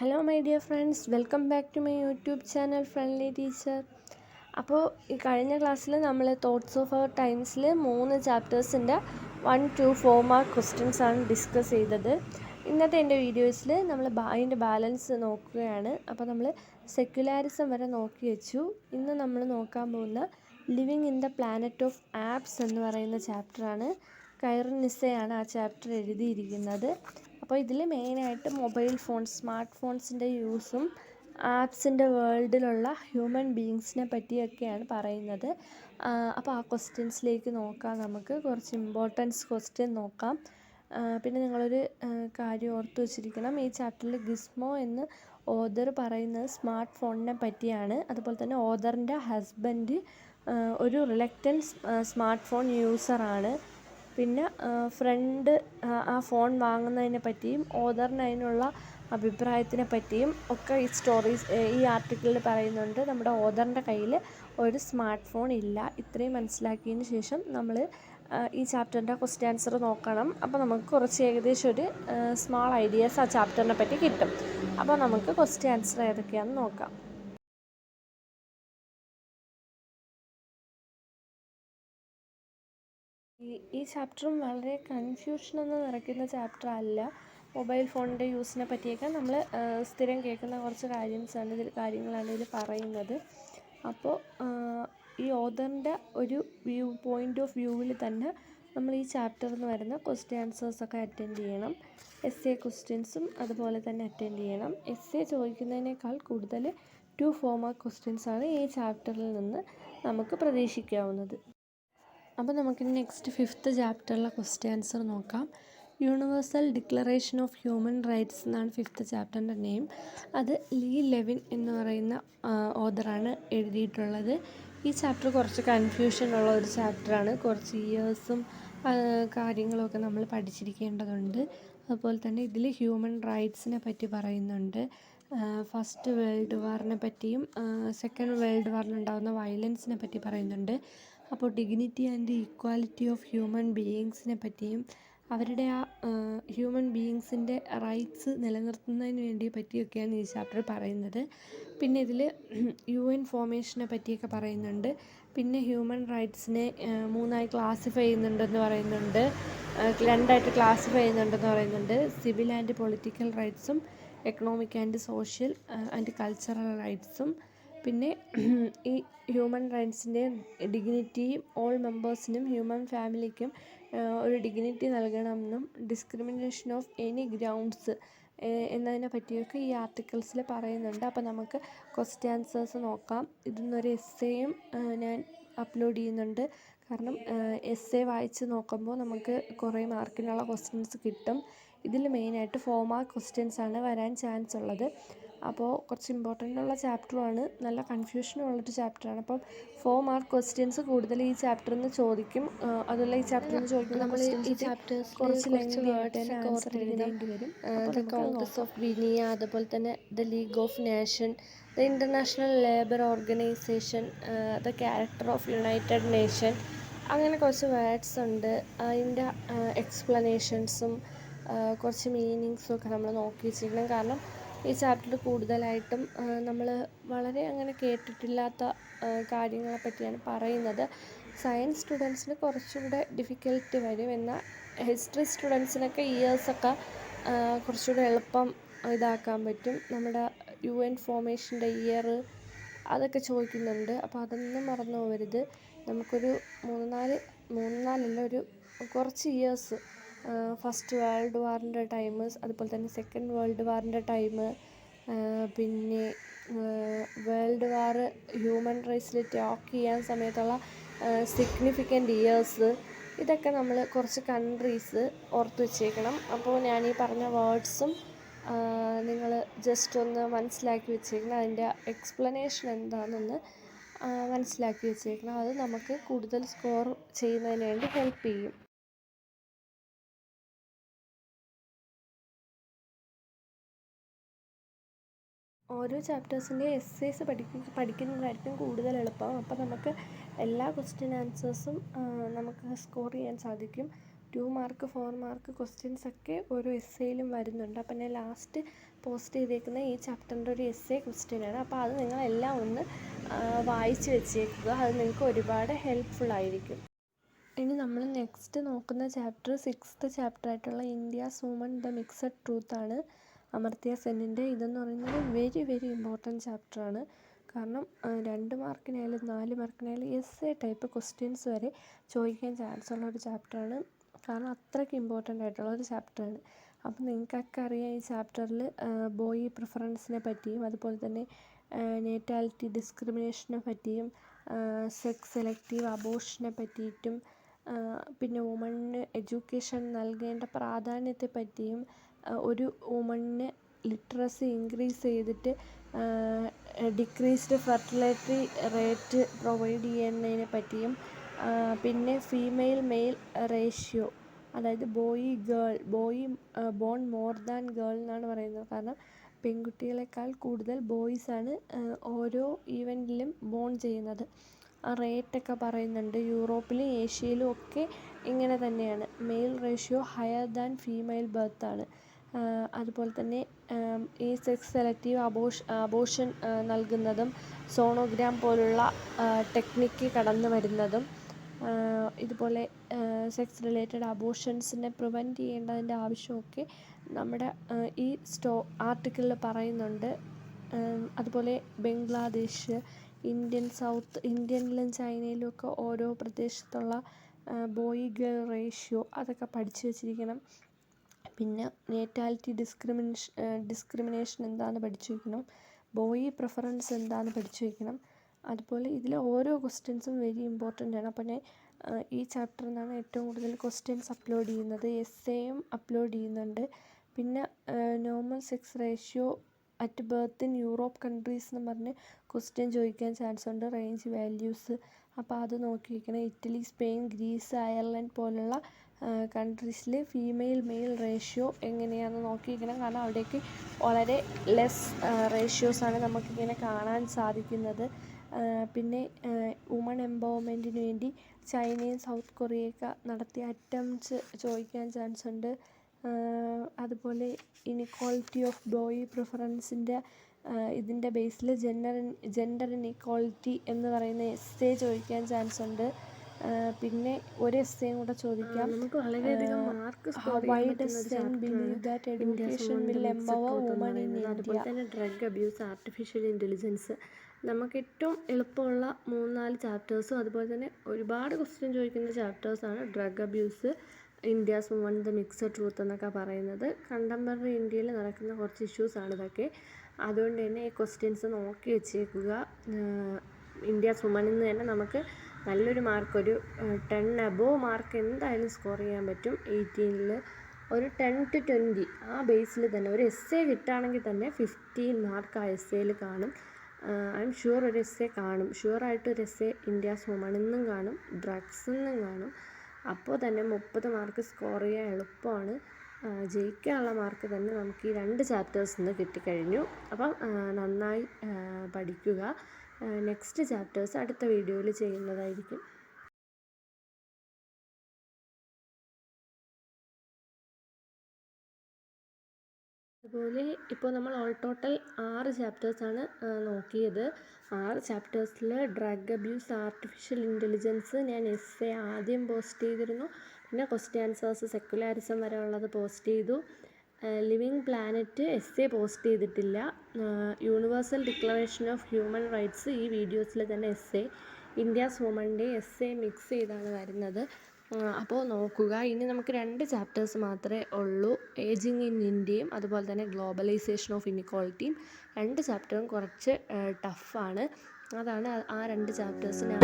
Hello my dear friends, welcome back to my YouTube channel friendly teacher. അപ്പോൾ ഈ കഴിഞ്ഞ ക്ലാസ്സിൽ നമ്മൾ തോട്ട്സ് ഓഫ് അവർ ടൈംസിൽ 3 ചാപ്റ്റേഴ്സിൻ്റെ 1 to 4 മാർക്ക് ക്വസ്റ്റ്യൻസ് ആണ് ഡിസ്കസ് ചെയ്തത്. ഇന്നത്തെ എൻ്റെ വീഡിയോസിൽ നമ്മൾ അതിൻ്റെ ബാലൻസ് നോക്കുകയാണ്. അപ്പോൾ നമ്മൾ സെക്യുലാരിസം വരെ നോക്കി വെച്ചു. ഇന്ന് നമ്മൾ നോക്കാൻ പോകുന്ന living in the planet of apps എന്ന് പറയുന്ന ചാപ്റ്ററാണ്. കൈറൻ നിസയാണ് ആ ചാപ്റ്റർ എഴുതിയിരിക്കുന്നത്. അപ്പോൾ ഇതിൽ മെയിനായിട്ട് മൊബൈൽ ഫോൺ, സ്മാർട്ട് ഫോൺസിൻ്റെ യൂസും ആപ്സിൻ്റെ വേൾഡിലുള്ള ഹ്യൂമൻ ബീയിങ്സിനെ പറ്റിയൊക്കെയാണ് പറയുന്നത്. അപ്പോൾ ആ ക്വസ്റ്റ്യൻസിലേക്ക് നോക്കാം. നമുക്ക് കുറച്ച് ഇമ്പോർട്ടൻസ് ക്വസ്റ്റ്യൻ നോക്കാം. പിന്നെ നിങ്ങളൊരു കാര്യം ഓർത്ത് വെച്ചിരിക്കണം, ഈ ചാപ്റ്ററിൽ ഗിസ്മോ എന്ന് ഓദർ പറയുന്നത് സ്മാർട്ട് ഫോണിനെ പറ്റിയാണ്. അതുപോലെ തന്നെ ഓദറിൻ്റെ ഹസ്ബൻഡ് ഒരു റിലക്റ്റൻറ്റ് സ്മാർട്ട് ഫോൺ യൂസറാണ്. പിന്നെ ഫ്രണ്ട് ആ ഫോൺ വാങ്ങുന്നതിനെ പറ്റിയും ഓദറിന് അതിനുള്ള അഭിപ്രായത്തിനെ പറ്റിയും ഒക്കെ ഈ ആർട്ടിക്കിളിൽ പറയുന്നുണ്ട്. നമ്മുടെ ഓദറിൻ്റെ കയ്യിൽ ഒരു സ്മാർട്ട് ഫോൺ ഇല്ല. ഇത്രയും മനസ്സിലാക്കിയതിന് ശേഷം നമ്മൾ ഈ ചാപ്റ്ററിൻ്റെ ക്വസ്റ്റ്യൻ ആൻസർ നോക്കണം. അപ്പോൾ നമുക്ക് കുറച്ച് ഏകദേശം ഒരു സ്മോൾ ഐഡിയാസ് ആ ചാപ്റ്ററിനെ പറ്റി കിട്ടും. അപ്പോൾ നമുക്ക് ക്വസ്റ്റ്യൻ ആൻസർ ഏതൊക്കെയാണെന്ന് നോക്കാം. ഈ ചാപ്റ്ററും വളരെ കൺഫ്യൂഷനൊന്നും നിറയ്ക്കുന്ന ചാപ്റ്റർ അല്ല. മൊബൈൽ ഫോണിൻ്റെ യൂസിനെ പറ്റിയൊക്കെ നമ്മൾ സ്ഥിരം കേൾക്കുന്ന കുറച്ച് കാര്യങ്ങളാണ് ഇതിൽ പറയുന്നത്. അപ്പോൾ ഈ ഓദറിൻ്റെ ഒരു പോയിൻ്റ് ഓഫ് വ്യൂവിൽ തന്നെ നമ്മൾ ഈ ചാപ്റ്ററിൽ നിന്ന് വരുന്ന ക്വസ്റ്റ്യൻ ആൻസേഴ്സൊക്കെ അറ്റൻഡ് ചെയ്യണം. എസ്സേ ക്വസ്റ്റ്യൻസും അതുപോലെ തന്നെ അറ്റൻഡ് ചെയ്യണം. എസ്സേ ചോദിക്കുന്നതിനേക്കാൾ കൂടുതൽ 2-4 മാർക്ക് ക്വസ്റ്റ്യൻസാണ് ഈ ചാപ്റ്ററിൽ നിന്ന് നമുക്ക് പ്രതീക്ഷിക്കാവുന്നത്. അപ്പോൾ നമുക്കിനി നെക്സ്റ്റ് 5th ചാപ്റ്ററിലെ ക്വസ്റ്റ്യൻ ആൻസർ നോക്കാം. Universal declaration of human rights എന്നാണ് 5th ചാപ്റ്ററിൻ്റെ നെയിം. അത് ലീ ലെവിൻ എന്ന് പറയുന്ന ഓദറാണ് എഴുതിയിട്ടുള്ളത്. ഈ ചാപ്റ്റർ കുറച്ച് കൺഫ്യൂഷനുള്ള ഒരു ചാപ്റ്ററാണ്. കുറച്ച് ഇയേഴ്സും കാര്യങ്ങളൊക്കെ നമ്മൾ പഠിച്ചിരിക്കേണ്ടതുണ്ട്. അതുപോലെ തന്നെ ഇതിൽ ഹ്യൂമൻ റൈറ്റ്സിനെ പറ്റി പറയുന്നുണ്ട്. ഫസ്റ്റ് വേൾഡ് വാറിനെ പറ്റിയും സെക്കൻഡ് വേൾഡ് വാറിലുണ്ടാകുന്ന വയലൻസിനെ പറ്റി പറയുന്നുണ്ട്. അപ്പോൾ dignity and equality of human ബീയിങ്സിനെ പറ്റിയും അവരുടെ ആ ഹ്യൂമൻ ബീയിങ്സിൻ്റെ റൈറ്റ്സ് നിലനിർത്തുന്നതിന് വേണ്ടി പറ്റിയൊക്കെയാണ് ഈ ചാപ്റ്റർ പറയുന്നത്. പിന്നെ ഇതിൽ UN ഫോർമേഷനെ പറ്റിയൊക്കെ പറയുന്നുണ്ട്. പിന്നെ ഹ്യൂമൻ റൈറ്റ്സിനെ 3ആയി ക്ലാസിഫൈ ചെയ്യുന്നുണ്ടെന്ന് പറയുന്നുണ്ട്. 2ആയിട്ട് ക്ലാസിഫൈ ചെയ്യുന്നുണ്ടെന്ന് പറയുന്നുണ്ട്. സിവിൽ ആൻഡ് പൊളിറ്റിക്കൽ റൈറ്റ്സും economic and social and cultural റൈറ്റ്സും. പിന്നെ ഈ ഹ്യൂമൻ റൈറ്റ്സിൻ്റെ ഡിഗ്നിറ്റിയും ഓൾ മെമ്പേഴ്സിനും ഹ്യൂമൻ ഫാമിലിക്കും ഒരു ഡിഗ്നിറ്റി നൽകണമെന്നും ഡിസ്ക്രിമിനേഷൻ ഓഫ് എനി ഗ്രൗണ്ട്സ് എന്നതിനെ പറ്റിയൊക്കെ ഈ ആർട്ടിക്കിൾസിൽ പറയുന്നുണ്ട്. അപ്പോൾ നമുക്ക് ക്വസ്റ്റ്യൻ ആൻസേഴ്സ് നോക്കാം. ഇതിന്നൊരു എസ്സേയും ഞാൻ അപ്ലോഡ് ചെയ്യുന്നുണ്ട്. കാരണം എസ്സേ വായിച്ച് നോക്കുമ്പോൾ നമുക്ക് കുറേ മാർക്കിനുള്ള ക്വസ്റ്റ്യൻസ് കിട്ടും. ഇതിൽ മെയിനായിട്ട് 4 മാർക്ക് ക്വസ്റ്റ്യൻസാണ് വരാൻ ചാൻസ് ഉള്ളത്. അപ്പോൾ കുറച്ച് ഇമ്പോർട്ടൻ്റ് ഉള്ള ചാപ്റ്ററുമാണ്, നല്ല കൺഫ്യൂഷനുള്ളൊരു ചാപ്റ്ററാണ്. അപ്പം 4 മാർക്ക് ക്വസ്റ്റ്യൻസ് കൂടുതൽ ഈ ചാപ്റ്ററിൽ നിന്ന് ചോദിക്കും. അതുപോലെ ഈ ചാപ്റ്ററിൽ നിന്ന് ചോദിക്കുന്ന നമ്മൾ ഈ ചാപ്റ്റേഴ്സ് കുറച്ച് വേർഡ്സൊക്കെ ആൻസർ എഴുതേണ്ടി വരും. ദ കോൺഗ്രസ് ഓഫ് വിനിയ, അതുപോലെ തന്നെ the league of nation, the international labour organisation, the character of United nation, അങ്ങനെ കുറച്ച് വേർഡ്സ് ഉണ്ട്. അതിൻ്റെ എക്സ്പ്ലനേഷൻസും കുറച്ച് മീനിങ്സും ഒക്കെ നമ്മൾ നോക്കി വെച്ചിരിക്കണം. കാരണം ഈ ചാപ്റ്ററിൽ കൂടുതലായിട്ടും നമ്മൾ വളരെ അങ്ങനെ കേട്ടിട്ടില്ലാത്ത കാര്യങ്ങളെ പറ്റിയാണ് പറയുന്നത്. സയൻസ് സ്റ്റുഡൻസിന് കുറച്ചുകൂടെ ഡിഫിക്കൽട്ട് വരും. എന്നാൽ ഹിസ്റ്ററി സ്റ്റുഡൻസിനൊക്കെ ഇയേഴ്സൊക്കെ കുറച്ചുകൂടെ എളുപ്പം ഇതാക്കാൻ പറ്റും. നമ്മുടെ UN ഫോർമേഷൻ്റെ ഇയർ അതൊക്കെ ചോദിക്കുന്നുണ്ട്. അപ്പോൾ അതൊന്നും മറന്നു പോകരുത്. നമുക്കൊരു 3-4 ഒരു കുറച്ച് ഇയേഴ്സ്, ഫസ്റ്റ് വേൾഡ് വാറിൻ്റെ ടൈം, അതുപോലെ തന്നെ സെക്കൻഡ് വേൾഡ് വാറിൻ്റെ ടൈം, പിന്നെ വേൾഡ് വാർ ഹ്യൂമൻ റൈറ്റ്സിൽ ടോക്ക് ചെയ്യാൻ സമയത്തുള്ള സിഗ്നിഫിക്കൻ്റ് ഇയേഴ്സ്, ഇതൊക്കെ നമ്മൾ കുറച്ച് കൺട്രീസ് ഓർത്ത് വെച്ചേക്കണം. അപ്പോൾ ഞാൻ ഈ പറഞ്ഞ വേർഡ്സും നിങ്ങൾ ജസ്റ്റ് ഒന്ന് മനസ്സിലാക്കി വെച്ചേക്കണം. അതിൻ്റെ എക്സ്പ്ലനേഷൻ എന്താണെന്നൊന്ന് മനസ്സിലാക്കി വെച്ചേക്കണം. അത് നമുക്ക് കൂടുതൽ സ്കോർ ചെയ്യുന്നതിന് വേണ്ടി ഹെൽപ്പ് ചെയ്യും. ഓരോ ചാപ്റ്റേഴ്സിൻ്റെ എസ്സേസ് പഠിക്കുന്നതായിരിക്കും കൂടുതൽ എളുപ്പം. അപ്പോൾ നമുക്ക് എല്ലാ ക്വസ്റ്റ്യൻ ആൻസേഴ്സും നമുക്ക് സ്കോർ ചെയ്യാൻ സാധിക്കും. 2 മാർക്ക് 4 മാർക്ക് ക്വസ്റ്റ്യൻസൊക്കെ ഓരോ എസ്സേയിലും വരുന്നുണ്ട്. അപ്പം ഞാൻ ലാസ്റ്റ് പോസ്റ്റ് ചെയ്തേക്കുന്ന ഈ ചാപ്റ്ററിൻ്റെ ഒരു എസ്സേ ക്വസ്റ്റ്യനാണ്. അപ്പോൾ അത് നിങ്ങളെല്ലാം ഒന്ന് വായിച്ച് വെച്ചേക്കുക. അത് നിങ്ങൾക്ക് ഒരുപാട് ഹെൽപ്ഫുള്ളായിരിക്കും. ഇനി നമ്മൾ നെക്സ്റ്റ് നോക്കുന്ന ചാപ്റ്റർ 6th ചാപ്റ്റർ ആയിട്ടുള്ള India's woman the mixed truth ആണ്. അമർത്യ സെന്നിൻ്റെ ഇതെന്ന് പറയുന്നത് വെരി വെരി ഇമ്പോർട്ടൻറ്റ് ചാപ്റ്ററാണ്. കാരണം 2 മാർക്കിനായാലും 4 മാർക്കിനായാലും എസ്സേ ടൈപ്പ് ക്വസ്റ്റ്യൻസ് വരെ ചോദിക്കാൻ ചാൻസ് ഉള്ള ഒരു ചാപ്റ്ററാണ്. കാരണം അത്രയ്ക്ക് ഇമ്പോർട്ടൻ്റ് ആയിട്ടുള്ള ഒരു ചാപ്റ്ററാണ്. അപ്പം നിങ്ങൾക്കൊക്കെ അറിയാം ഈ ചാപ്റ്ററിൽ ബോയ് പ്രിഫറൻസിനെ പറ്റിയും അതുപോലെ തന്നെ നേറ്റാലിറ്റി ഡിസ്ക്രിമിനേഷനെ പറ്റിയും സെക്സ് സെലക്റ്റീവ് അബോർഷനെ പറ്റിയിട്ടും പിന്നെ വുമണിന് എഡ്യൂക്കേഷൻ നൽകേണ്ട പ്രാധാന്യത്തെ പറ്റിയും ഒരു വുമണിന് ലിറ്ററസി ഇൻക്രീസ് ചെയ്തിട്ട് ഡിക്രീസ്ഡ് ഫെർട്ടിലിറ്റി റേറ്റ് പ്രൊവൈഡ് ചെയ്യുന്നതിനെ പറ്റിയും പിന്നെ ഫീമെയിൽ മെയിൽ റേഷ്യോ, അതായത് boy born more than girl എന്നാണ് പറയുന്നത്. കാരണം പെൺകുട്ടികളെക്കാൾ കൂടുതൽ ബോയ്സാണ് ഓരോ ഈവൻറ്റിലും ബോൺ ചെയ്യുന്നത്. ആ റേറ്റൊക്കെ പറയുന്നുണ്ട്. യൂറോപ്പിലും ഏഷ്യയിലും ഒക്കെ ഇങ്ങനെ തന്നെയാണ്. Male ratio higher than female ബർത്താണ്. അതുപോലെ തന്നെ ഈ സെക്സ് സെലക്റ്റീവ് അബോർഷൻ നൽകുന്നതും സോണോഗ്രാം പോലുള്ള ടെക്നിക്ക് കടന്നു വരുന്നതും ഇതുപോലെ സെക്സ് റിലേറ്റഡ് അബോർഷൻസിനെ പ്രിവെൻറ്റ് ചെയ്യേണ്ടതിൻ്റെ ആവശ്യമൊക്കെ നമ്മുടെ ഈ ആർട്ടിക്കിളിൽ പറയുന്നുണ്ട്. അതുപോലെ ബംഗ്ലാദേശ്, ഇന്ത്യനിലും ചൈനയിലും ഒക്കെ ഓരോ പ്രദേശത്തുള്ള ബോയ് ഗേൾ റേഷ്യോ അതൊക്കെ പഠിച്ചു വച്ചിരിക്കണം. പിന്നെ നേറ്റാലിറ്റി ഡിസ്ക്രിമിനേഷൻ എന്താണെന്ന് പഠിച്ചു വയ്ക്കണം. ബോയ് പ്രിഫറൻസ് എന്താണെന്ന് പഠിച്ചു വയ്ക്കണം. അതുപോലെ ഇതിലെ ഓരോ ക്വസ്റ്റ്യൻസും വെരി ഇമ്പോർട്ടൻ്റ് ആണ്. അപ്പോൾ ഞാൻ ഈ ചാപ്റ്ററിൽ നിന്നാണ് ഏറ്റവും കൂടുതൽ ക്വസ്റ്റ്യൻസ് അപ്ലോഡ് ചെയ്യുന്നത്. എസ്സേയും അപ്ലോഡ് ചെയ്യുന്നുണ്ട്. പിന്നെ normal sex ratio at birth in Europe countries എന്ന് പറഞ്ഞ് ക്വസ്റ്റ്യൻ ചോദിക്കാൻ ചാൻസ് ഉണ്ട്. റേഞ്ച് വാല്യൂസ് അപ്പോൾ അത് നോക്കി വയ്ക്കണം. ഇറ്റലി, സ്പെയിൻ, ഗ്രീസ്, അയർലൻഡ് പോലുള്ള കൺട്രീസിൽ ഫീമെയിൽ മെയിൽ റേഷ്യോ എങ്ങനെയാണെന്ന് നോക്കി വയ്ക്കണം. കാരണം അവിടേക്ക് വളരെ ലെസ് റേഷ്യോസാണ് നമുക്കിങ്ങനെ കാണാൻ സാധിക്കുന്നത്. പിന്നെ വുമൺ എംപവർമെൻറ്റിന് വേണ്ടി ചൈനയും സൗത്ത് കൊറിയയൊക്കെ നടത്തിയ അറ്റംപ്റ്റ്സ് ചോദിക്കാൻ ചാൻസ് ഉണ്ട്. അതുപോലെ ഇനിക്വാളിറ്റി ഓഫ് ബോയ് പ്രിഫറൻസിൻ്റെ ഇതിൻ്റെ ബേസിൽ ജെൻഡർ ഇനിക്വാളിറ്റി എന്ന് പറയുന്ന എസ്സേ ചോദിക്കാൻ ചാൻസ് ഉണ്ട്. പിന്നെ ഒരു എസ്സേയും കൂടെ ചോദിക്കാം. നമുക്ക് വളരെയധികം mark why does Sen believe that education will empower woman in India. അതുപോലെ തന്നെ ഡ്രഗ് അബ്യൂസ്, ആർട്ടിഫിഷ്യൽ ഇൻ്റലിജൻസ്, നമുക്ക് ഏറ്റവും എളുപ്പമുള്ള 3-4 ചാപ്റ്റേഴ്സും അതുപോലെ തന്നെ ഒരുപാട് ക്വസ്റ്റ്യൻ ചോദിക്കുന്ന ചാപ്റ്റേഴ്സാണ് drug abuse, India's woman the mixed truth എന്നൊക്കെ പറയുന്നത്. കണ്ടംപററി ഇന്ത്യയിൽ നടക്കുന്ന കുറച്ച് ഇഷ്യൂസാണ് ഇതൊക്കെ. അതുകൊണ്ട് തന്നെ ഈ ക്വസ്റ്റ്യൻസ് നോക്കി വെച്ചേക്കുക. ഇന്ത്യാസ് വുമണിൽ നിന്ന് തന്നെ നമുക്ക് നല്ലൊരു മാർക്ക്, ഒരു 10 above മാർക്ക് എന്തായാലും സ്കോർ ചെയ്യാൻ പറ്റും. 18ൽ ഒരു 10 to 20 ആ ബേസിൽ തന്നെ ഒരു എസ്സേ കിട്ടുകയാണെങ്കിൽ തന്നെ 15 മാർക്ക് ആ എസ്സേയിൽ കാണും. ഐ എം ഷുവർ ഒരു എസ്സേ കാണും. ഷുവറായിട്ട് ഒരു എസ്സേ ഇന്ത്യാസ് വുമണിൽ നിന്നും കാണും, ഡ്രഗ്സിൽ നിന്നും കാണും. അപ്പോൾ തന്നെ 30 മാർക്ക് സ്കോർ ചെയ്യാൻ എളുപ്പമാണ്. ജയിക്കാനുള്ള മാർക്ക് തന്നെ നമുക്ക് ഈ 2 ചാപ്റ്റേഴ്സിൽ നിന്ന് കിട്ടിക്കഴിഞ്ഞു. അപ്പം നന്നായി പഠിക്കുക. നെക്സ്റ്റ് ചാപ്റ്റേഴ്സ് അടുത്ത വീഡിയോയിൽ ചെയ്യുന്നതായിരിക്കും. അതുപോലെ ഇപ്പോൾ നമ്മൾ ഓൾ ടോട്ടൽ 6 ചാപ്റ്റേഴ്സാണ് നോക്കിയത്. 6 ചാപ്റ്റേഴ്സിൽ ഡ്രഗ് അബ്യൂസ്, ആർട്ടിഫിഷ്യൽ ഇൻ്റലിജൻസ് ഞാൻ എസ്സേ ആദ്യം പോസ്റ്റ് ചെയ്തിരുന്നു. പിന്നെ ക്വസ്റ്റ്യൻ ആൻസേഴ്സ്, സെക്കുലാരിസം വരെ ഉള്ളത് പോസ്റ്റ് ചെയ്തു. ലിവിങ് പ്ലാനറ്റ് എസ്സേ പോസ്റ്റ് ചെയ്തിട്ടില്ല. Universal declaration of human rights ഈ വീഡിയോസിൽ തന്നെ എസ്സേ, ഇന്ത്യാസ് വുമണിൻ്റെ എസ്സേ മിക്സ് ചെയ്താണ് വരുന്നത്. അപ്പോൾ നോക്കുക. ഇനി നമുക്ക് 2 ചാപ്റ്റേഴ്സ് മാത്രമേ ഉള്ളൂ. ഏജിങ് ഇൻ ഇന്ത്യയും അതുപോലെ തന്നെ ഗ്ലോബലൈസേഷൻ ഓഫ് ഇനിക്വാളിറ്റിയും. 2 ചാപ്റ്ററും കുറച്ച് ടഫാണ്. അതാണ് ആ 2 ചാപ്റ്റേഴ്സ് ഞാൻ